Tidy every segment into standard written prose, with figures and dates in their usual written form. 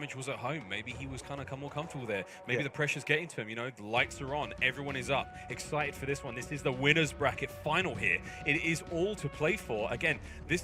Damage was at home. Maybe he was kind of more comfortable there. Maybe the pressure's getting to him, you know, the lights are on, everyone is up, excited for this one. This is the winner's bracket final here. It is all to play for. Again,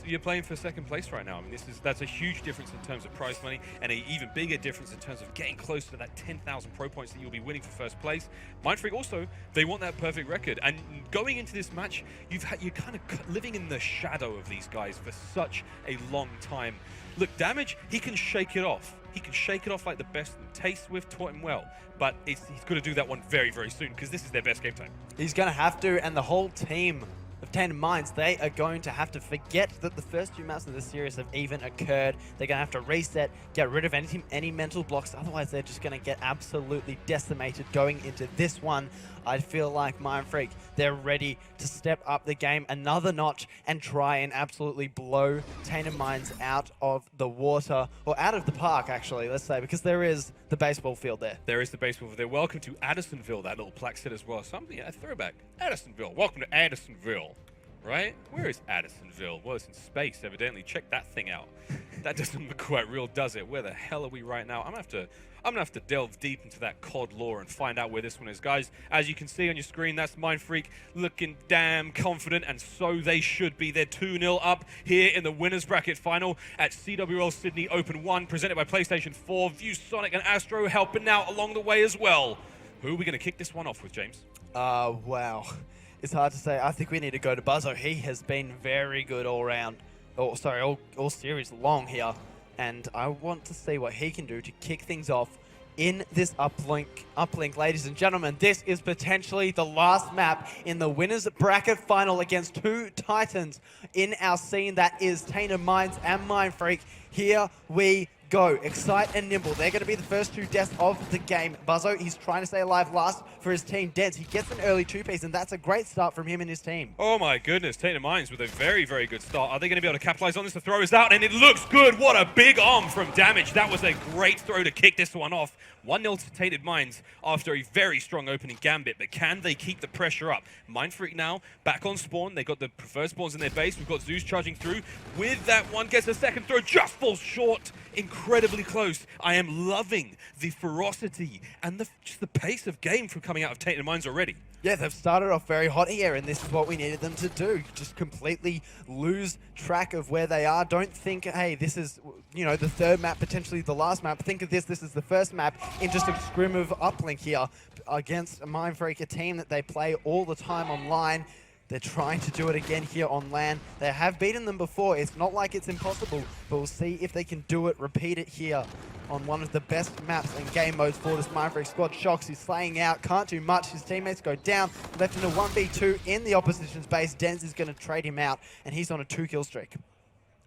you're playing for second place right now. I mean, that's a huge difference in terms of prize money, and an even bigger difference in terms of getting close to that 10,000 pro points that you'll be winning for first place. MINDFREAK also, they want that perfect record. And going into this match, you're kind of living in the shadow of these guys for such a long time. Look, Damage, he can shake it off. He can shake it off like the best. Taste with taught him well, but he's got to do that one very, very soon because this is their best game time. He's going to have to, and the whole team of Tainted Minds, they are going to have to forget that the first two maps of the series have even occurred. They're going to have to reset, get rid of any mental blocks, otherwise they're just going to get absolutely decimated going into this one. I feel like MINDFREAK, they're ready to step up the game another notch and try and absolutely blow Tainted Minds out of the water, or out of the park actually, let's say, because there is the baseball field there. There is the baseball field there. Welcome to Addisonville, that little plaque said as well. Something, a throwback. Addisonville. Welcome to Addisonville. Right? Where is Addisonville? Well, it's in space, evidently. Check that thing out. That doesn't look quite real, does it? Where the hell are we right now? I'm gonna have to delve deep into that COD lore and find out where this one is. Guys, as you can see on your screen, that's MINDFREAK looking damn confident, and so they should be. They're 2-0 up here in the winner's bracket final at CWL Sydney Open 1, presented by PlayStation 4. ViewSonic and Astro helping out along the way as well. Who are we gonna kick this one off with, James? Wow. It's hard to say. I think we need to go to Buzzo. He has been very good all round. Oh, sorry, all series long here. And I want to see what he can do to kick things off in this uplink. Ladies and gentlemen, this is potentially the last map in the winner's bracket final against two titans in our scene. That is Tainted Minds and MINDFREAK. Here we go. Excite and Nimble. They're going to be the first two deaths of the game. Buzzo, he's trying to stay alive last for his team. Dens, he gets an early two-piece, and that's a great start from him and his team. Oh my goodness, Tainted Minds with a very, very good start. Are they going to be able to capitalize on this? The throw is out, and it looks good. What a big arm from Damage. That was a great throw to kick this one off. 1-0 to Tainted Minds after a very strong opening gambit, but can they keep the pressure up? MINDFREAK now back on spawn. They got the preferred spawns in their base. We've got Zeus charging through with that one. Gets a second throw, just falls short. Incredibly close. I am loving the ferocity and just the pace of game from coming out of Tainted Minds already. Yeah, they've started off very hot here, and this is what we needed them to do. Just completely lose track of where they are. Don't think, hey, this is, you know, the third map, potentially the last map. Think of this is the first map in just a scrim of uplink here against MINDFREAK, a team that they play all the time online. They're trying to do it again here on LAN. They have beaten them before. It's not like it's impossible, but we'll see if they can do it, repeat it here on one of the best maps and game modes for this MINDFREAK squad. Shox, he's slaying out, can't do much. His teammates go down, left in a 1v2 in the opposition's base. Dens is going to trade him out, and he's on a 2-kill streak.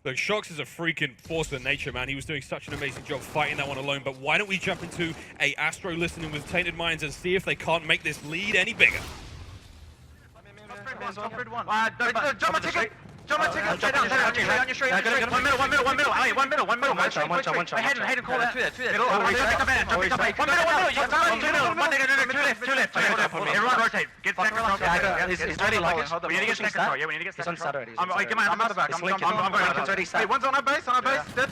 Look, Shox is a freaking force of nature, man. He was doing such an amazing job fighting that one alone, but why don't we jump into a Astro listening with Tainted Minds and see if they can't make this lead any bigger? Jump my ticket! Jump my ticket! Straight down, on your straight. One middle. One shot. Hayden, call that. Two there. Two left. Everyone rotate. Get second row. He's already locked. We need to get second row. Yeah, we need to get second row. I'm out the back. I'm going. Wait, one's on our base.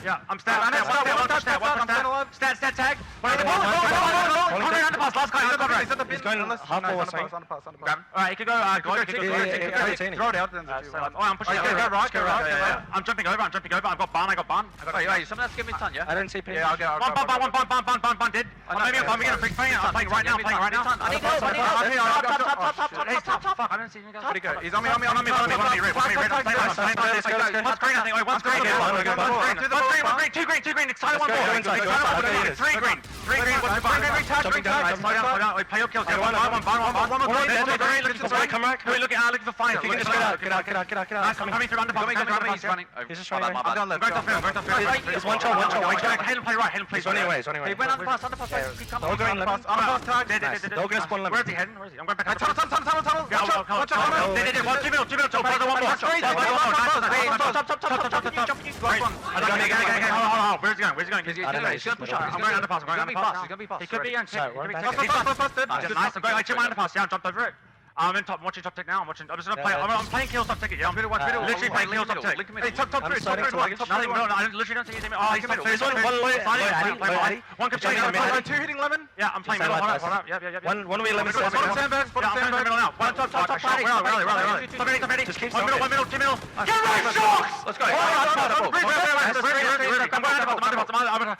Yeah, I'm standing. Stat tag. Underpass. Last guy. He's going half ball. Alright, he could go. Throw it out. I'm pushing. Go right. I'm jumping over. I've got barn. Wait, someone else give me a ton, yeah? I don't see people. Yeah, I'll go. One dead. Maybe I'm getting a big plane. I'm playing right now. I need help. Fuck, I don't see you guys. Pretty good. He's on me. Red. One's green, I think. One's green. Two green. Excited one more. Three green. Jumping down. Play your kills. One more. Come back. We're looking for fire. Get out. Coming through underpass. He's running. He's just running. I'm going to field. There's one shot. Hayden play right. He's running away. He went underpass. They're going left. They're going to spawn left. Where's he heading? I'm going back. Tunnel. Watch out. They won. Two mil. One more. Where's he going? I don't know. He's going to push out. I'm going underpass. He could be young. Nice. I'm going. I took my underpass. Yeah, I jumped over it. I'm in top. I'm watching top tick now. I'm just gonna play. I'm playing kills top ticket. Yeah, I'm gonna watch middle. Literally playing kills top tick. Hey, top three. Top three. Nothing. No, I literally don't see anything. Oh, he's middle. There's one low. One comes two hitting lemon. Yeah, I'm playing middle. Hold up. Yeah. One we lemon. One sandbags. One sandbags. Middle now. One top. Rally. Top 80. Just keep. One middle. Two middle. Get right, Sharks! Let's go. I'm going.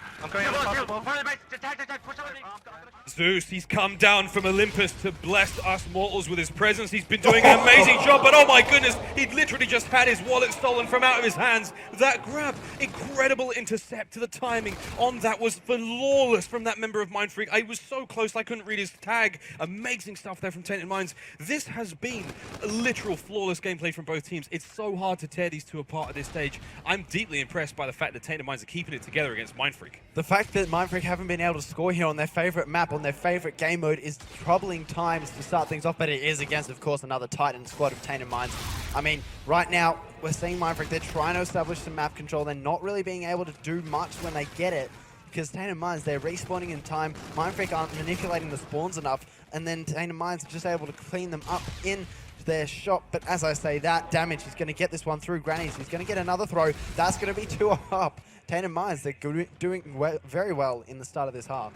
Zeus, he's come down from Olympus to bless us mortals with his presence. He's been doing an amazing job, but oh my goodness, he'd literally just had his wallet stolen from out of his hands. That grab, incredible intercept. The timing on that was flawless from that member of MINDFREAK. I was so close, I couldn't read his tag. Amazing stuff there from Tainted Minds. This has been a literal flawless gameplay from both teams. It's so hard to tear these two apart at this stage. I'm deeply impressed by the fact that Tainted Minds are keeping it together against MINDFREAK. The fact that MINDFREAK haven't been able to score here on their favorite map, on their favorite game mode, is troubling times to start things off, but it is against, of course, another Titan squad of Tainted Minds. I mean, right now, we're seeing MINDFREAK, they're trying to establish some map control. They're not really being able to do much when they get it, because Tainted Minds, they're respawning in time. MINDFREAK aren't manipulating the spawns enough, and then Tainted Minds are just able to clean them up in their shot. But as I say, that damage, he's going to get this one through Grannies. He's going to get another throw. That's going to be 2 up. Tainted Minds, they're doing very well in the start of this half.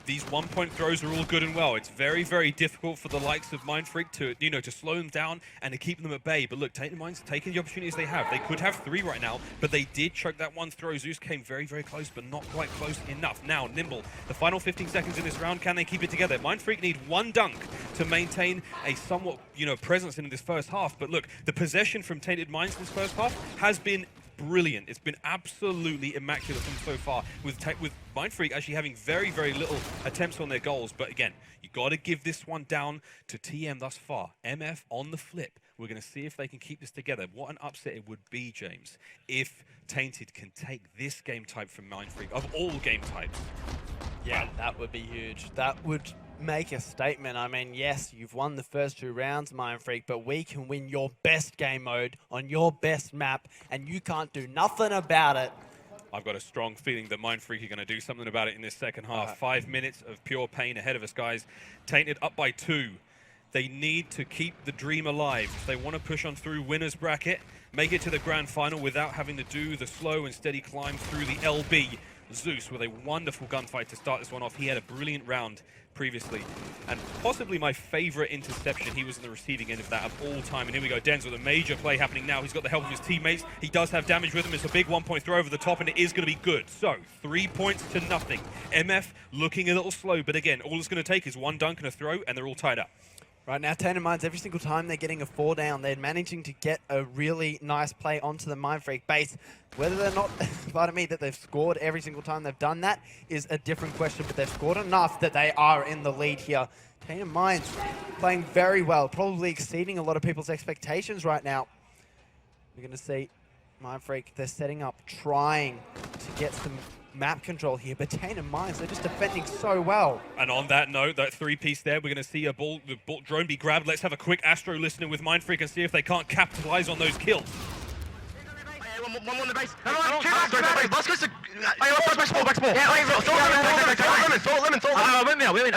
These 1 point throws are all good and well. It's very, very difficult for the likes of MINDFREAK to slow them down and to keep them at bay. But look, Tainted Minds taking the opportunities they have. They could have 3 right now, but they did choke that one throw. Zeus came very, very close, but not quite close enough. Now, Nimble, the final 15 seconds in this round, can they keep it together? MINDFREAK need 1 dunk to maintain a somewhat, presence in this first half. But look, the possession from Tainted Minds in this first half has been brilliant. It's been absolutely immaculate from so far, with MINDFREAK actually having very, very little attempts on their goals. But again, you got to give this one down to TM thus far. MF on the flip. We're going to see if they can keep this together. What an upset it would be, James, if Tainted can take this game type from MINDFREAK, of all game types. Yeah, that would be huge. That would make a statement. I mean, yes, you've won the first 2 rounds, MINDFREAK, but we can win your best game mode on your best map, and you can't do nothing about it. I've got a strong feeling that MINDFREAK are going to do something about it in this second half. 5 minutes of pure pain ahead of us, guys. Tainted up by 2. They need to keep the dream alive. If they want to push on through winners bracket, make it to the grand final without having to do the slow and steady climb through the LB. Zeus with a wonderful gunfight to start this one off. He had a brilliant round previously, and possibly my favorite interception. He was on the receiving end of that of all time. And here we go, Denz with a major play happening now. He's got the help of his teammates. He does have damage with him. It's a big 1 point throw over the top, and it is going to be good. So 3 points to nothing. MF looking a little slow, but again, all it's going to take is 1 dunk and a throw, and they're all tied up. Right now, Tainted Minds, every single time they're getting a 4 down, they're managing to get a really nice play onto the MINDFREAK base. Whether they're not, pardon me, that they've scored every single time they've done that is a different question, but they've scored enough that they are in the lead here. Tainted Minds playing very well, probably exceeding a lot of people's expectations right now. We're going to see MINDFREAK, they're setting up, trying to get some map control here, but Tainted Minds, they're just defending so well. And on that note, that 3-piece there, we're going to see the drone be grabbed. Let's have a quick Astro listening with MINDFREAK and see if they can't capitalize on those kills. One on the base. Come on, let's go to... Back small. Yeah, throw lemon. Win now. I'm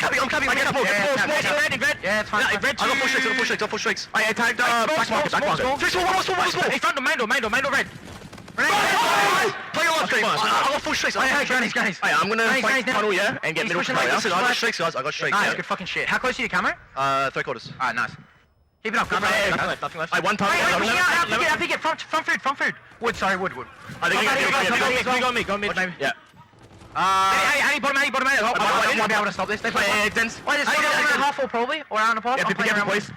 capping. Red. Yeah, it's fine. Red 2. I got full streaks. I tagged back small. Small. Hey, front of Mando, red. Play your left, Green. I got full streaks. Hey, Grannies. I'm gonna fight tunnel, yeah, and get middle player. I got streaks, guys. Nice, good fucking shit. How close are you to camera? 3/4. Alright, nice. Keep it up. Nothing left. One time. I'll pick it. Front food. Wood. I think you got me. Go mid. Yeah. Hey, bottom eight. I won't be able to stop this. They play dense. Wait, there's half full probably, or around the park. Yeah, pick up, please.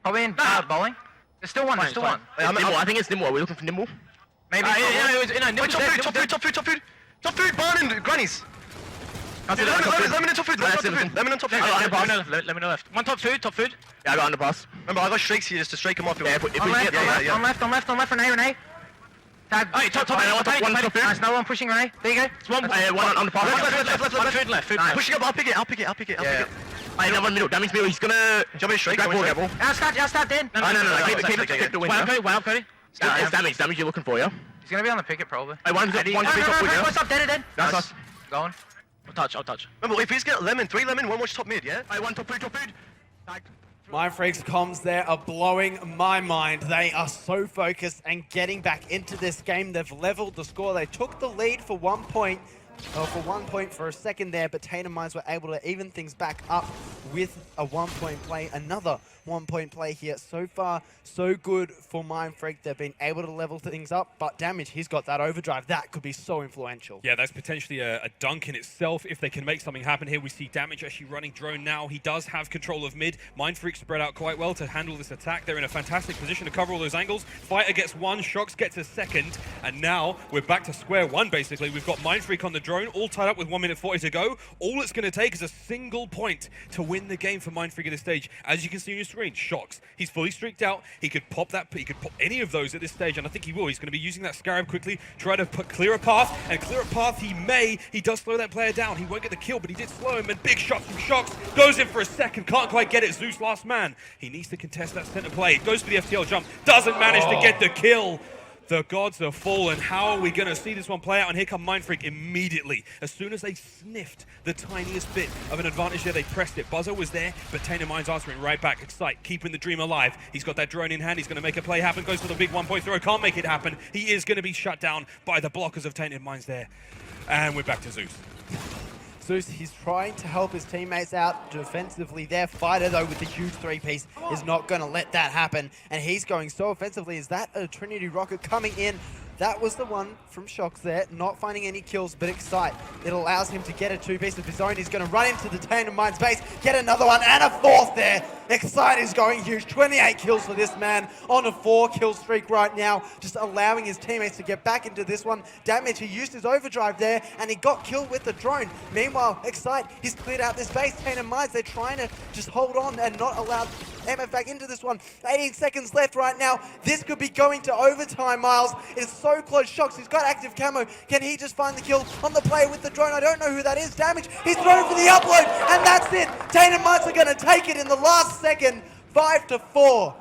Probably in bowling. There's still one. I think it's Nimble. Are we looking for Nimble? Maybe. Top food, barn and Grannies. Lemon and top food. Lemon and top food. Let me know left. One top food. Yeah, I got underpass. Remember, I got streaks here just to strike him off. Yeah, if we get I'm left, Renee. Tag. Hey, top one top food. Nice, no one pushing Renee. There you go. It's one on the pass. Left. Pushing up, I'll pick it. I have one middle. That means middle. He's gonna jump in straight. Grab ball. I'll start then. No. Keep the win. Wow, Cody. It's damage you're looking for, yeah? He's gonna be on the picket probably. Hey, one pick up. What's up, dead? Nice. Going. I'll touch. Remember, if he's got lemon, 3 lemon, 1 watch top mid, yeah? I want top mid. MINDFREAK's comms there are blowing my mind. They are so focused and getting back into this game. They've leveled the score. They took the lead for 1 point. For 1 point for a second there, but Tainted Minds were able to even things back up with a 1 point play. Another 1 point play here. So far, so good for MINDFREAK. They've been able to level things up, but Damage, he's got that overdrive. That could be so influential. Yeah, that's potentially a dunk in itself if they can make something happen here. We see Damage actually running drone now. He does have control of mid. MINDFREAK spread out quite well to handle this attack. They're in a fantastic position to cover all those angles. Fighter gets 1, Shox gets a second, and now we're back to square one, basically. We've got MINDFREAK on the drone, all tied up with 1 minute 40 to go. All it's going to take is a single point to win the game for MINDFREAK at this stage. As you can see on your screen, Shox, he's fully streaked out. He could pop that, he could pop any of those at this stage, and I think he will. He's going to be using that Scarab quickly, try to clear a path, and clear a path he may. He does slow that player down. He won't get the kill, but he did slow him, and big shots from Shox. Goes in for a second, can't quite get it. Zeus last man. He needs to contest that center play. Goes for the FTL jump, doesn't manage to get the kill. The gods have fallen. How are we going to see this one play out? And here come MINDFREAK immediately. As soon as they sniffed the tiniest bit of an advantage there, they pressed it. Buzzer was there, but Tainted Minds answering right back. Excite, keeping the dream alive. He's got that drone in hand. He's going to make a play happen. Goes for the big 1 point throw. Can't make it happen. He is going to be shut down by the blockers of Tainted Minds there. And we're back to Zeus. Zeus, he's trying to help his teammates out defensively. Their Fighter, though, with the huge 3-piece, is not going to let that happen. And he's going so offensively. Is that a Trinity Rocket coming in? That was the one from Shox there, not finding any kills, but Excite. It allows him to get a 2-piece of his own. He's going to run into the Tainted Minds base, get another one, and a 4th there. Excite is going huge. 28 kills for this man on a 4-kill streak right now, just allowing his teammates to get back into this one. Damage, he used his overdrive there, and he got killed with the drone. Meanwhile, Excite, he's cleared out this base. Tainted Minds, they're trying to just hold on and not allow MF back into this one. 18 seconds left right now. This could be going to overtime, Miles. It's so close. Shox, he's got active camo. Can he just find the kill on the player with the drone? I don't know who that is. Damage, he's thrown for the upload, and that's it. Tainted Minds are going to take it in the last second, 5-4.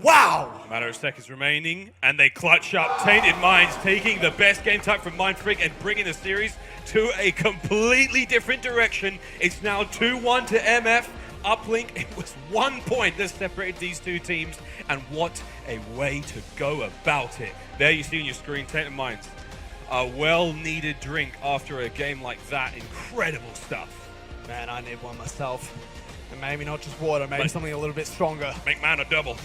Wow. A matter of seconds remaining, and they clutch up. Tainted Minds taking the best game type from MINDFREAK and bringing the series to a completely different direction. It's now 2-1 to MF. Uplink, it was 1 point that separated these two teams, and what a way to go about it. There you see on your screen, Tainted Minds, a well-needed drink after a game like that. Incredible stuff. Man, I need one myself. And maybe not just water, maybe something a little bit stronger. Make man a double.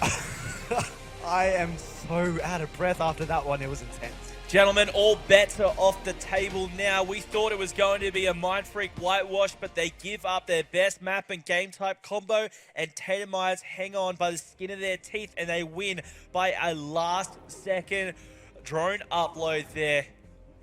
I am so out of breath after that one. It was intense. Gentlemen, all bets are off the table now. We thought it was going to be a MINDFREAK whitewash, but they give up their best map and game type combo, and Tainted Minds hang on by the skin of their teeth, and they win by a last-second drone upload there.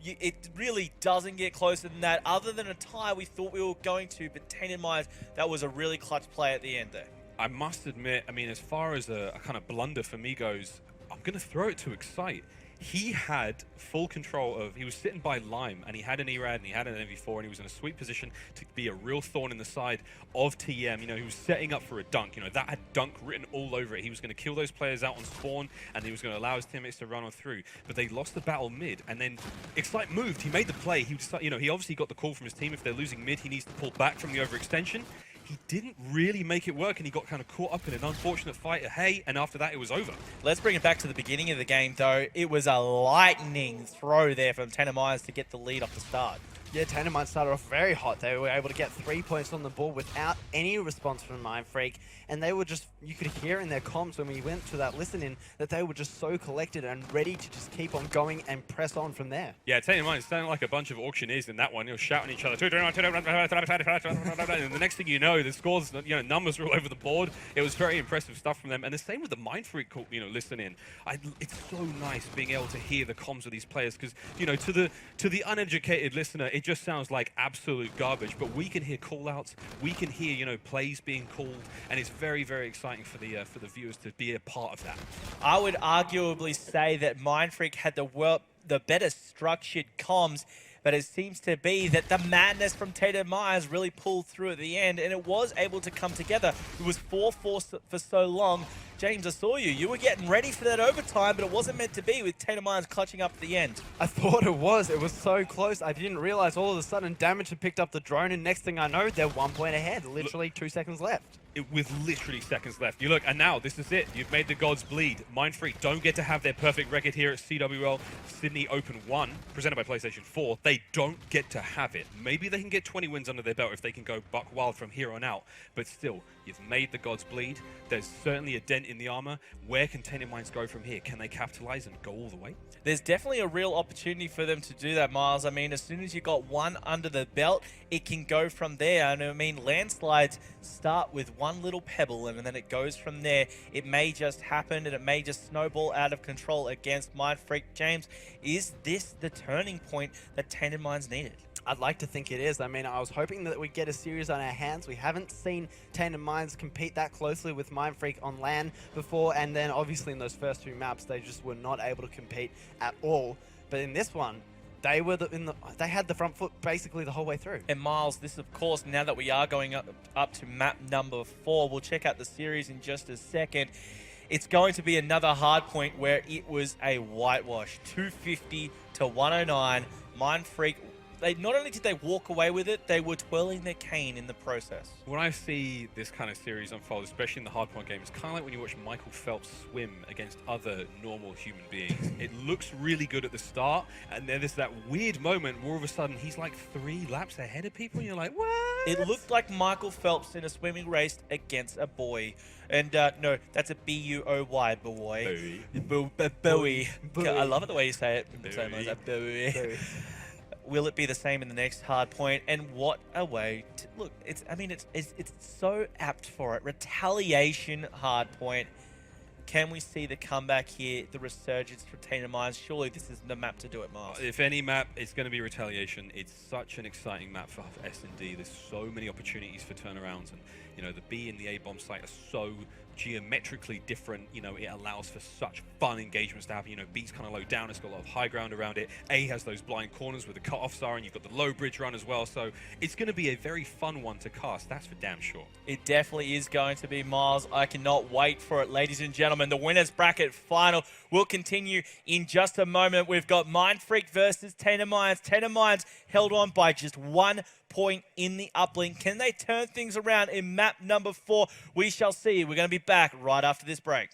It really doesn't get closer than that. Other than a tie, we thought we were going to, but Tainted Minds, that was a really clutch play at the end there. I must admit, I mean, as far as a kind of blunder for me goes, I'm going to throw it to Excite. He had full control of, he was sitting by Lime, and he had an ERAD, and he had an MV4, and he was in a sweet position to be a real thorn in the side of TM. You know, he was setting up for a dunk. You know, that had dunk written all over it. He was going to kill those players out on spawn, and he was going to allow his teammates to run on through. But they lost the battle mid, and then Excite moved. He made the play. He decided, you know, he obviously got the call from his team. If they're losing mid, he needs to pull back from the overextension. He didn't really make it work, and he got kind of caught up in an unfortunate fight. Hey, and after that, it was over. Let's bring it back to the beginning of the game, though. It was a lightning throw there from Tainted Minds to get the lead off the start. Yeah, Tainted Minds started off very hot. They were able to get 3 points on the board without any response from MINDFREAK. And they were just, you could hear in their comms when we went to that listen-in that they were just so collected and ready to just keep on going and press on from there. Yeah, Tainted Minds sounded like a bunch of auctioneers in that one. You know, shouting at each other. And the next thing you know, the scores, you know, numbers were all over the board. It was very impressive stuff from them. And the same with the MINDFREAK, you know, listen-in. It's so nice being able to hear the comms of these players because, you know, to the uneducated listener, it just sounds like absolute garbage. But we can hear call-outs. We can hear, you know, plays being called, and it's very, very exciting for the viewers to be a part of that. I would arguably say that MINDFREAK had the better structured comms, but it seems to be that the madness from Tainted Minds really pulled through at the end, and it was able to come together. It was 4-4 for so long. James, I saw you. You were getting ready for that overtime, but it wasn't meant to be with Tainted Minds clutching up at the end. I thought it was. It was so close. I didn't realize all of a sudden Damage had picked up the drone, and next thing I know, they're 1 point ahead. Literally 2 seconds left. With literally seconds left. You look, and now this is it. You've made the gods bleed. MINDFREAK don't get to have their perfect record here at CWL Sydney Open 1, presented by PlayStation 4. They don't get to have it. Maybe they can get 20 wins under their belt if they can go buck wild from here on out. But still, you've made the gods bleed. There's certainly a dent in the armor. Where can Tainted Minds go from here? Can they capitalize and go all the way? There's definitely a real opportunity for them to do that, Miles. I mean, as soon as you got one under the belt, it can go from there. And I mean, landslides start with one little pebble and then it goes from there. It may just happen and it may just snowball out of control against MINDFREAK. James, is this the turning point that Tainted Minds needed? I'd like to think it is. I mean, I was hoping that we'd get a series on our hands. We haven't seen Tainted Minds compete that closely with MINDFREAK on LAN before, and then obviously in those first 2 maps, they just were not able to compete at all. But in this one, they were they had the front foot basically the whole way through. And Miles, this of course, now that we are going up to map number 4, we'll check out the series in just a second. It's going to be another hard point where it was a whitewash, 250 to 109. MINDFREAK, not only did they walk away with it, they were twirling their cane in the process. When I see this kind of series unfold, especially in the hardpoint game, it's kind of like when you watch Michael Phelps swim against other normal human beings. It looks really good at the start, and then there's that weird moment where all of a sudden he's like 3 laps ahead of people, and you're like, what? It looked like Michael Phelps in a swimming race against a buoy. And no, that's a B-U-O-Y, buoy. Buoy. I love it the way you say it. Buoy. Buoy. Will it be the same in the next hard point? And what a way to look! It's so apt for it. Retaliation hard point. Can we see the comeback here, the resurgence for Tainted Minds? Surely this is the map to do it, Miles. If any map, it's going to be Retaliation. It's such an exciting map for S&D. There's so many opportunities for turnarounds, and you know the B and the A bomb site are so geometrically different. You know, it allows for such fun engagements to happen. You know, B's kind of low down, it's got a lot of high ground around it. A has those blind corners where the cutoffs are, and you've got the low bridge run as well. So it's going to be a very fun one to cast, that's for damn sure. It definitely is going to be, Miles. I cannot wait for it, ladies and gentlemen. The winners bracket final will continue in just a moment. We've got MINDFREAK versus Tainted Minds. Tainted Minds held on by just 1 point in the uplink. Can they turn things around in map number 4? We shall see. We're going to be back right after this break.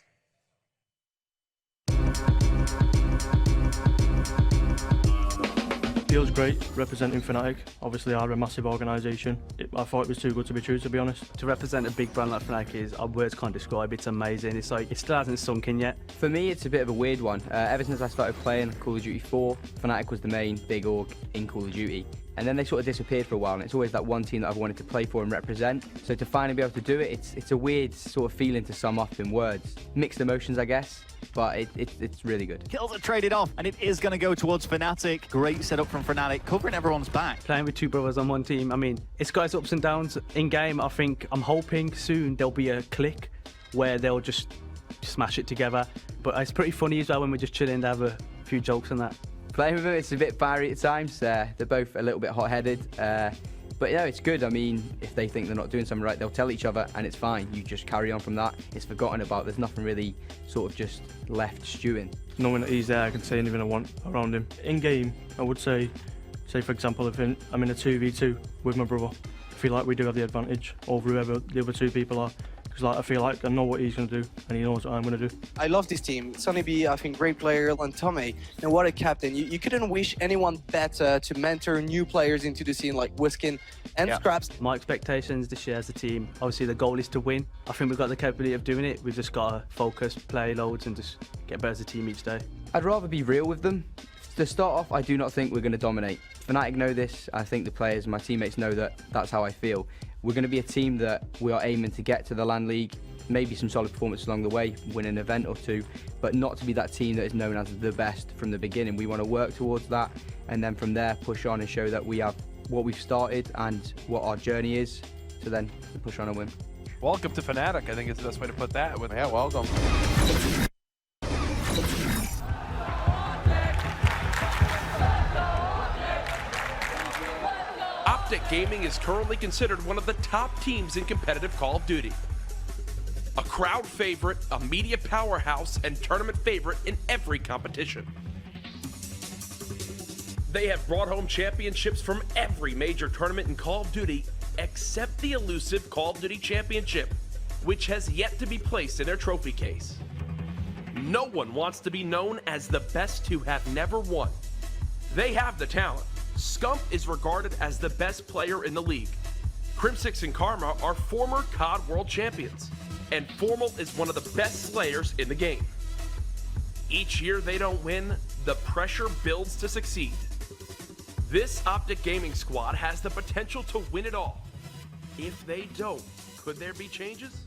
Feels great representing Fnatic. Obviously, are a massive organisation. I thought it was too good to be true, to be honest. To represent a big brand like Fnatic is, words can't describe. It's amazing. It's like it still hasn't sunk in yet. For me, it's a bit of a weird one. Ever since I started playing Call of Duty 4, Fnatic was the main big org in Call of Duty. And then they sort of disappeared for a while, and it's always that one team that I've wanted to play for and represent. So to finally be able to do it, it's a weird sort of feeling to sum up in words. Mixed emotions, I guess, but it's really good. Kills are traded off, and it is going to go towards Fnatic. Great setup from Fnatic, covering everyone's back. Playing with 2 brothers on one team, I mean, it's got its ups and downs. In game, I'm hoping soon there'll be a click where they'll just smash it together. But it's pretty funny as well when we're just chilling to have a few jokes and that. Playing with them, it's a bit fiery at times. They're both a little bit hot-headed. But yeah, it's good. I mean, if they think they're not doing something right, they'll tell each other, and it's fine. You just carry on from that. It's forgotten about. There's nothing really sort of just left stewing. Knowing that he's there, I can say anything I want around him. In game, I would say for example, if I'm in a 2v2 with my brother, I feel like we do have the advantage over whoever the other 2 people are. Because I feel like I know what he's going to do, and he knows what I'm going to do. I love this team. Sunday B, I think, great player, and Tommy, and what a captain. You couldn't wish anyone better to mentor new players into the scene like Whiskin and Scraps. My expectations this year as a team, obviously the goal is to win. I think we've got the capability of doing it. We've just got to focus, play loads, and just get better as a team each day. I'd rather be real with them. To start off, I do not think we're going to dominate. Fnatic know this. I think the players and my teammates know that that's how I feel. We're going to be a team that we are aiming to get to the LAN League, maybe some solid performance along the way, win an event or 2, but not to be that team that is known as the best from the beginning. We want to work towards that, and then from there push on and show that we have what we've started and what our journey is, to then push on and win. Welcome to Fnatic, I think is the best way to put that. Yeah, welcome. Optic Gaming is currently considered one of the top teams in competitive Call of Duty. A crowd favorite, a media powerhouse, and tournament favorite in every competition. They have brought home championships from every major tournament in Call of Duty, except the elusive Call of Duty Championship, which has yet to be placed in their trophy case. No one wants to be known as the best who have never won. They have the talent. Scump is regarded as the best player in the league. Crimsix and Karma are former COD World Champions, and Formal is one of the best slayers in the game. Each year they don't win, the pressure builds to succeed. This Optic Gaming squad has the potential to win it all. If they don't, could there be changes?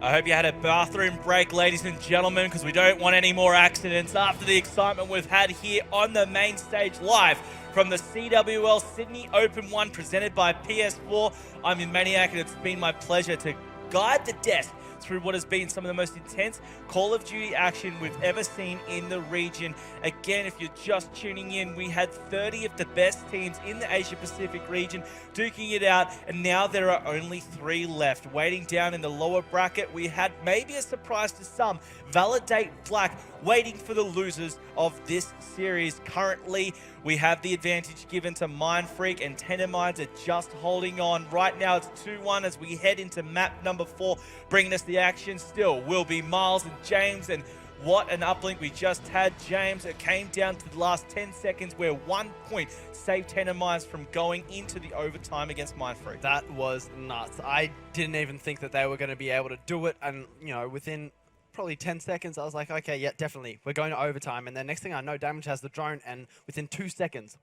I hope you had a bathroom break, ladies and gentlemen, because we don't want any more accidents after the excitement we've had here on the main stage live from the CWL Sydney Open 1 presented by PS4. I'm your Maniac, and it's been my pleasure to guide the desk through what has been some of the most intense Call of Duty action we've ever seen in the region. Again, if you're just tuning in, we had 30 of the best teams in the Asia Pacific region duking it out, and now there are only 3 left. Waiting down in the lower bracket, we had maybe a surprise to some, Validate Black, waiting for the losers of this series. Currently, we have the advantage given to MINDFREAK, and Tainted Minds are just holding on. Right now, it's 2-1 as we head into map number 4. Bringing us the action still will be Miles and James, and what an uplink we just had, James. It came down to the last 10 seconds where 1 point saved Tainted Minds from going into the overtime against MINDFREAK. That was nuts. I didn't even think that they were going to be able to do it, and, you know, within probably 10 seconds, I was like, okay, yeah, definitely. We're going to overtime. And then next thing I know, Damage has the drone, and within 2 seconds,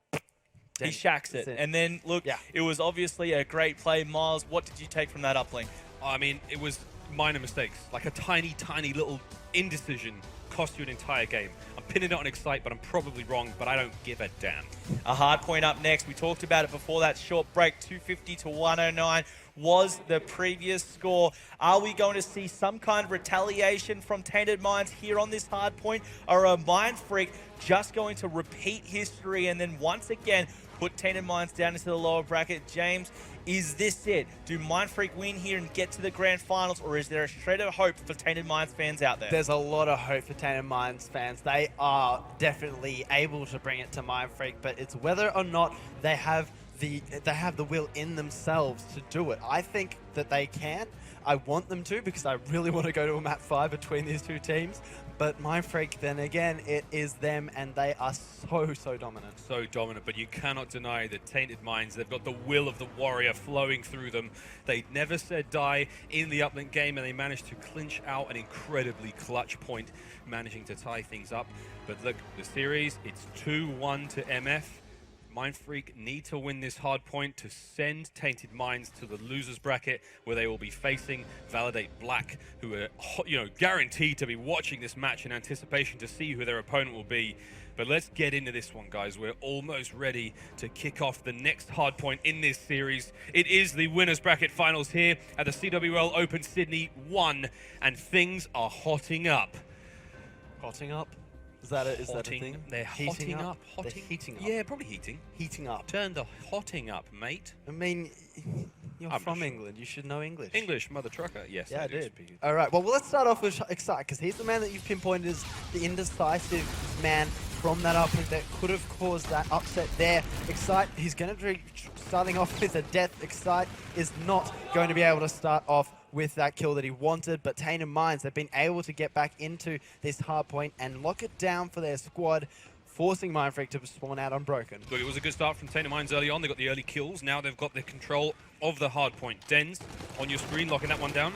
he shacks it. And then, look, it was obviously a great play. Miles, what did you take from that uplink? I mean, it was minor mistakes. Like a tiny, tiny little indecision cost you an entire game. I'm pinning it on Excite, but I'm probably wrong, but I don't give a damn. A hard point up next. We talked about it before that short break. 250 to 109 was the previous score. Are we going to see some kind of retaliation from Tainted Minds here on this hard point? Or are MINDFREAK just going to repeat history and then once again put Tainted Minds down into the lower bracket? James, is this it? Do MINDFREAK win here and get to the grand finals, or is there a shred of hope for Tainted Minds fans out there? There's a lot of hope for Tainted Minds fans. They are definitely able to bring it to MINDFREAK, but it's whether or not they have the will in themselves to do it. I think that they can. I want them to, because I really want to go to a map 5 between these two teams. But MINDFREAK, then again, it is them, and they are so dominant. So dominant, but you cannot deny that Tainted Minds, they've got the will of the warrior flowing through them. They never said die in the uplink game, and they managed to clinch out an incredibly clutch point, managing to tie things up. But look, the series, it's 2-1 to MF. MINDFREAK need to win this hard point to send Tainted Minds to the losers bracket, where they will be facing Validate Black, who are, you know, guaranteed to be watching this match in anticipation to see who their opponent will be. But let's get into this one, guys. We're almost ready to kick off the next hard point in this series. It is the winners bracket finals here at the CWL Open Sydney 1, and things are hotting up. Hotting up? Is that a thing? They're hotting up. They're heating up. Yeah, probably heating. Heating up. Turn the hotting up, mate. I mean, you're from England. You should know English. English, mother trucker. Yes, yeah, I did. speak. All right. Well, let's start off with Excite, because he's the man that you've pinpointed as the indecisive man from that uplink that could have caused that upset there. Excite, he's going to be starting off with a death. Excite is not going to be able to start off with that kill that he wanted, but Tainted Minds, they've been able to get back into this hard point and lock it down for their squad, forcing MINDFREAK to spawn out unbroken. Look, it was a good start from Tainted Minds early on. They got the early kills. Now they've got the control of the hard point. Dens on your screen, locking that one down,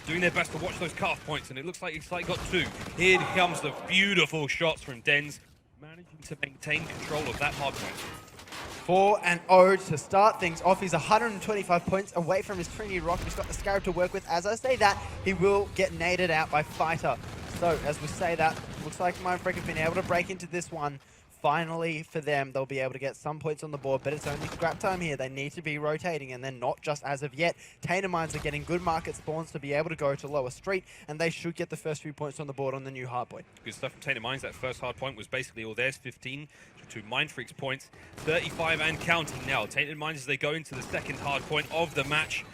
doing their best to watch those cutoff points, and it looks like Excite got 2. Here comes the beautiful shots from Dens, managing to maintain control of that hard point. 4-0 to start things off. He's 125 points away from his Trinity Rock. He's got the Scarab to work with. As I say that, he will get naded out by Fighter. So, as we say that, looks like MINDFREAK have been able to break into this one. finally, for them, they'll be able to get some points on the board, but it's only scrap time here. They need to be rotating, and they're not just as of yet. Tainted Minds are getting good market spawns to be able to go to lower street, and they should get the first few points on the board on the new hardpoint. Good stuff from Tainted Minds. That first hard point was basically all theirs, 15 to MINDFREAK's points, 35 and counting now. Tainted Minds as they go into the second hard point of the match.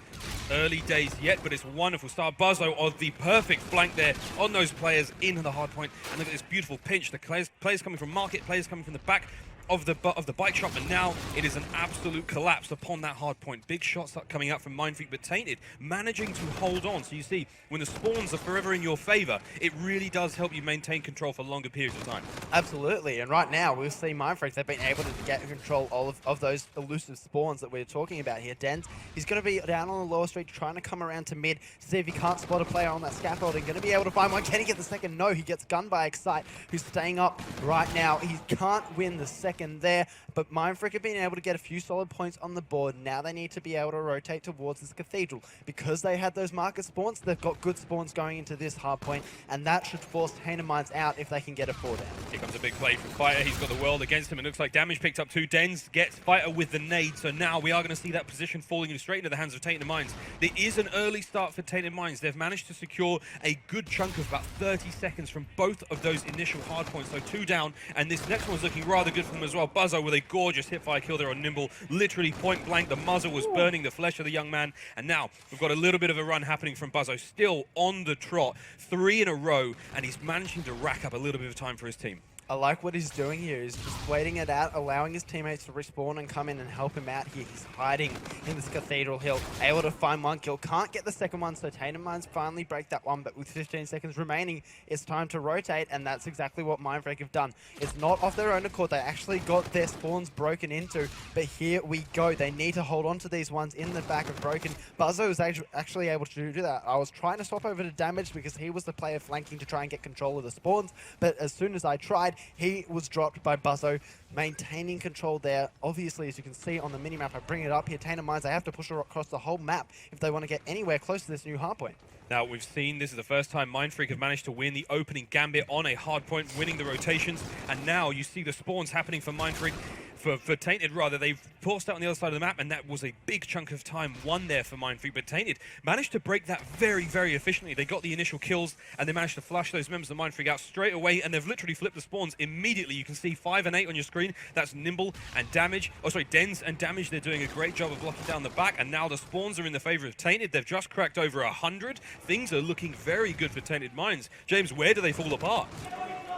Early days yet, but it's wonderful start. Buzzo of the perfect flank there on those players into the hard point. And look at this beautiful pinch. The players coming from market, players coming from the back of the bike shop, and now it is an absolute collapse upon that hard point. Big shots start coming out from MINDFREAK, but Tainted managing to hold on. So you see, when the spawns are forever in your favor, it really does help you maintain control for longer periods of time. Absolutely, and right now we'll see MINDFREAK, they've been able to get control of those elusive spawns that we're talking about here. Dens, he's going to be down on the lower street trying to come around to mid to see if he can't spot a player on that scaffolding. Going to be able to find one. Can he get the second? No, he gets gunned by Excite, who's staying up right now. He can't win the second there, but MINDFREAK have been able to get a few solid points on the board. Now they need to be able to rotate towards this cathedral. Because they had those market spawns, they've got good spawns going into this hard point, and that should force Tainted Minds out if they can get a 4 down. Here comes a big play from Fighter. He's got the world against him. It looks like damage picked up too. Dens gets Fighter with the nade, so now we are going to see that position falling straight into the hands of Tainted Minds. There is an early start for Tainted Minds. They've managed to secure a good chunk of about 30 seconds from both of those initial hard points, so 2 down, and this next one's looking rather good for them as well. Buzzo with a gorgeous hipfire kill there on Nimble, literally point blank. The muzzle was burning the flesh of the young man, and now we've got a little bit of a run happening from Buzzo, still on the trot, 3 in a row, and he's managing to rack up a little bit of time for his team. I like what he's doing here. He's just waiting it out, allowing his teammates to respawn and come in and help him out here. He's hiding in this cathedral hill, able to find one kill. Can't get the second one, so Tainted Minds finally break that one, but with 15 seconds remaining, it's time to rotate, and that's exactly what MINDFREAK have done. It's not off their own accord. They actually got their spawns broken into, but here we go. They need to hold on to these ones in the back of broken. Buzzo was actually able to do that. I was trying to swap over to damage because he was the player flanking to try and get control of the spawns, but as soon as I tried, he was dropped by Buzzo, maintaining control there. Obviously, as you can see on the minimap, I bring it up here, Tainted Minds, they have to push across the whole map if they want to get anywhere close to this new hardpoint. Now, we've seen this is the first time MINDFREAK have managed to win the opening gambit on a hardpoint, winning the rotations, and now you see the spawns happening for MINDFREAK. For Tainted, rather, they've forced out on the other side of the map, and that was a big chunk of time won there for MINDFREAK. But Tainted managed to break that very, very efficiently. They got the initial kills, and they managed to flush those members of MINDFREAK out straight away, and they've literally flipped the spawns immediately. You can see 5 and 8 on your screen. That's Nimble and Damage. Oh, sorry, Dens and Damage. They're doing a great job of blocking down the back, and now the spawns are in the favor of Tainted. They've just cracked over 100. Things are looking very good for Tainted Minds. James, where do they fall apart?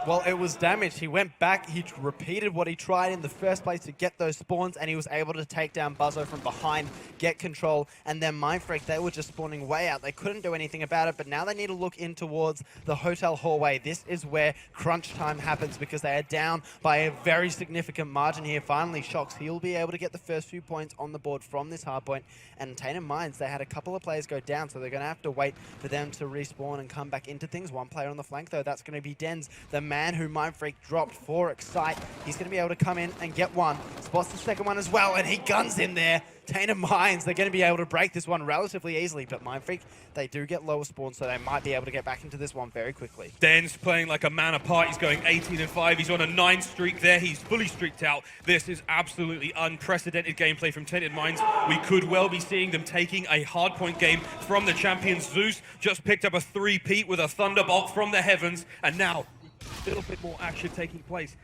Well, it was Damage. He went back, he repeated what he tried in the first place to get those spawns, and he was able to take down Buzzo from behind, get control, and then MINDFREAK, they were just spawning way out. They couldn't do anything about it, but now they need to look in towards the hotel hallway. This is where crunch time happens because they are down by a very significant margin here. Finally, Shox, he'll be able to get the first few points on the board from this hardpoint, and Tainted Minds, they had a couple of players go down, so they're going to have to wait for them to respawn and come back into things. One player on the flank, though, that's going to be Dens, the man who MINDFREAK dropped for Excite. He's going to be able to come in and get one. Spots the second one as well, and he guns in there. Tainted Minds, they're going to be able to break this one relatively easily, but MINDFREAK, they do get lower spawns, so they might be able to get back into this one very quickly. Dens playing like a man apart. He's going 18 and 5. He's on a 9 streak there. He's fully streaked out. This is absolutely unprecedented gameplay from Tainted Minds. We could well be seeing them taking a hardpoint game from the champions. Zeus just picked up a 3-peat with a thunderbolt from the heavens, and now a little bit more action taking place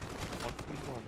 on this one.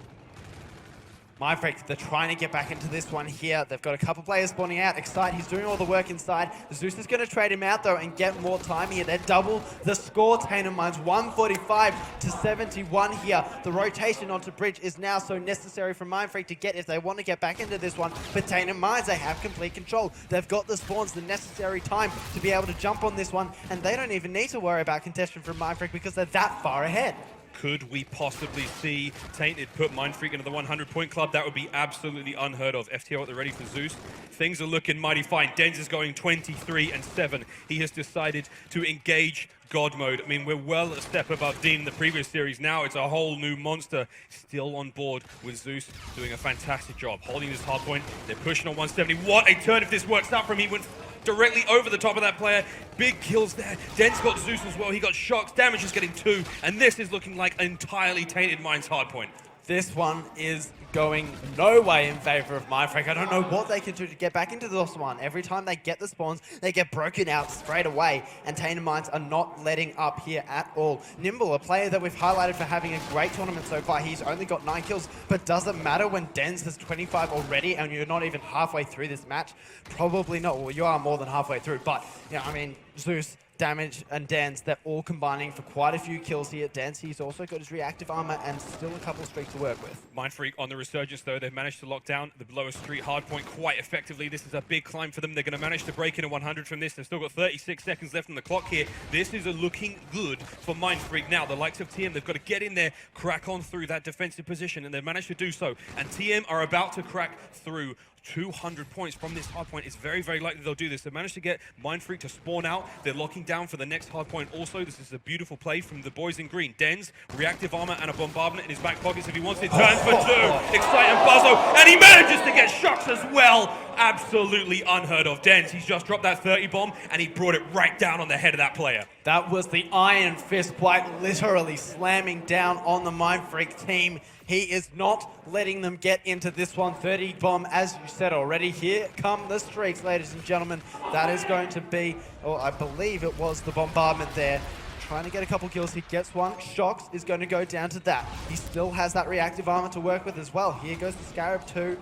MINDFREAK, they're trying to get back into this one here. They've got a couple players spawning out. Excite, he's doing all the work inside. Zeus is going to trade him out, though, and get more time here. They double the score, Tainted Minds, 145 to 71 here. The rotation onto bridge is now so necessary for MINDFREAK to get if they want to get back into this one. But Tainted Minds, they have complete control. They've got the spawns, the necessary time to be able to jump on this one, and they don't even need to worry about contention from MINDFREAK because they're that far ahead. Could we possibly see Tainted put MINDFREAK into the 100-point club? That would be absolutely unheard of. FTO at the ready for Zeus. Things are looking mighty fine. Dens is going 23 and 7. He has decided to engage God mode. I mean, we're well a step above Dean in the previous series. Now it's a whole new monster still on board with Zeus doing a fantastic job. Holding this hard point. They're pushing on 170. What a turn if this works out for him. He went directly over the top of that player. Big kills there. Dens got Zeus as well. He got Shox. Damage is getting 2. And this is looking like entirely Tainted Minds hardpoint. This one is going no way in favor of MINDFREAK. I don't know what they can do to get back into this one. Every time they get the spawns, they get broken out straight away, and Tainted Minds are not letting up here at all. Nimble, a player that we've highlighted for having a great tournament so far, he's only got 9 kills, but does it matter when Denz has 25 already and you're not even halfway through this match? Probably not. Well, you are more than halfway through, but, you know, I mean, Zeus, Damage, and Denz, they're all combining for quite a few kills here. Denz, he's also got his reactive armor and still a couple of streaks to work with. MINDFREAK on the resurgence, though. They've managed to lock down the lowest street hardpoint quite effectively. This is a big climb for them. They're going to manage to break into 100 from this. They've still got 36 seconds left on the clock here. This is looking good for MINDFREAK now. The likes of TM, they've got to get in there, crack on through that defensive position, and they've managed to do so. And TM are about to crack through 200 points from this hardpoint. It's very, very likely they'll do this. They managed to get MINDFREAK to spawn out. They're locking down for the next hardpoint also. This is a beautiful play from the boys in green. Denz, reactive armor and a bombardment in his back pockets if he wants it. Turns for 2. Exciting Buzzo, and he manages to get shocks as well. Absolutely unheard of. Denz, he's just dropped that 30 bomb, and he brought it right down on the head of that player. That was the Iron Fist quite literally slamming down on the MINDFREAK team. He is not letting them get into this one. 30 bomb, as you said already. Here come the streaks, ladies and gentlemen. That is going to be, or I believe it was the bombardment there. Trying to get a couple kills. He gets one. Shocks is going to go down to that. He still has that reactive armor to work with as well. Here goes the Scarab 2.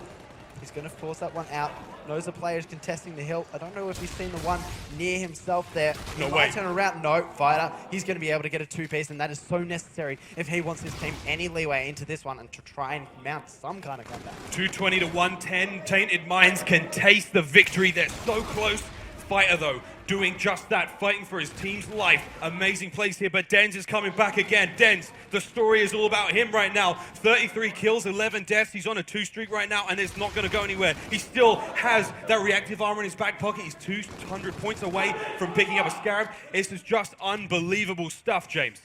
He's going to force that one out. Knows the player's contesting the hill. I don't know if he's seen the one near himself there. He might turn around. No, Fighter. He's going to be able to get a 2-piece, and that is so necessary if he wants his team any leeway into this one and to try and mount some kind of comeback. 220 to 110. Tainted Minds can taste the victory. They're so close. Fighter, though, doing just that, fighting for his team's life. Amazing place here, but Denz is coming back again. Denz, the story is all about him right now. 33 kills, 11 deaths. He's on a 2 streak right now, and it's not going to go anywhere. He still has that reactive armor in his back pocket. He's 200 points away from picking up a Scarab. This is just unbelievable stuff, James.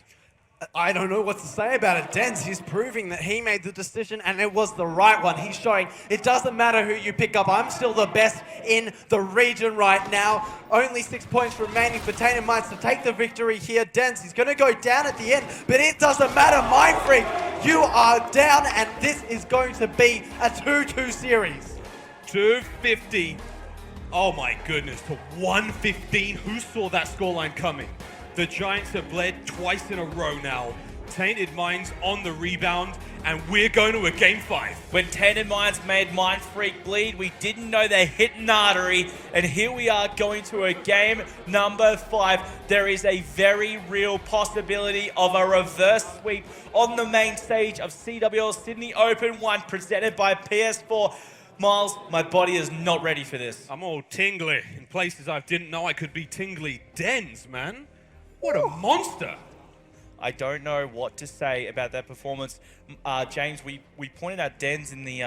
I don't know what to say about it. Denz, he's proving that he made the decision and it was the right one. He's showing it doesn't matter who you pick up. I'm still the best in the region right now. Only 6 points remaining for Tainted Minds to take the victory here. Denz, he's going to go down at the end, but it doesn't matter. MINDFREAK, you are down, and this is going to be a 2-2 series. 250. Oh my goodness, to 115. Who saw that scoreline coming? The Giants have bled twice in a row now. Tainted Minds on the rebound, and we're going to a Game 5. When Tainted Minds made MINDFREAK bleed, we didn't know they hit an artery, and here we are going to a game number 5. There is a very real possibility of a reverse sweep on the main stage of CWL Sydney Open 1, presented by PS4. Miles, my body is not ready for this. I'm all tingly in places I didn't know I could be tingly. Denz, man. What a monster. I don't know what to say about that performance. James, we pointed out Denz in the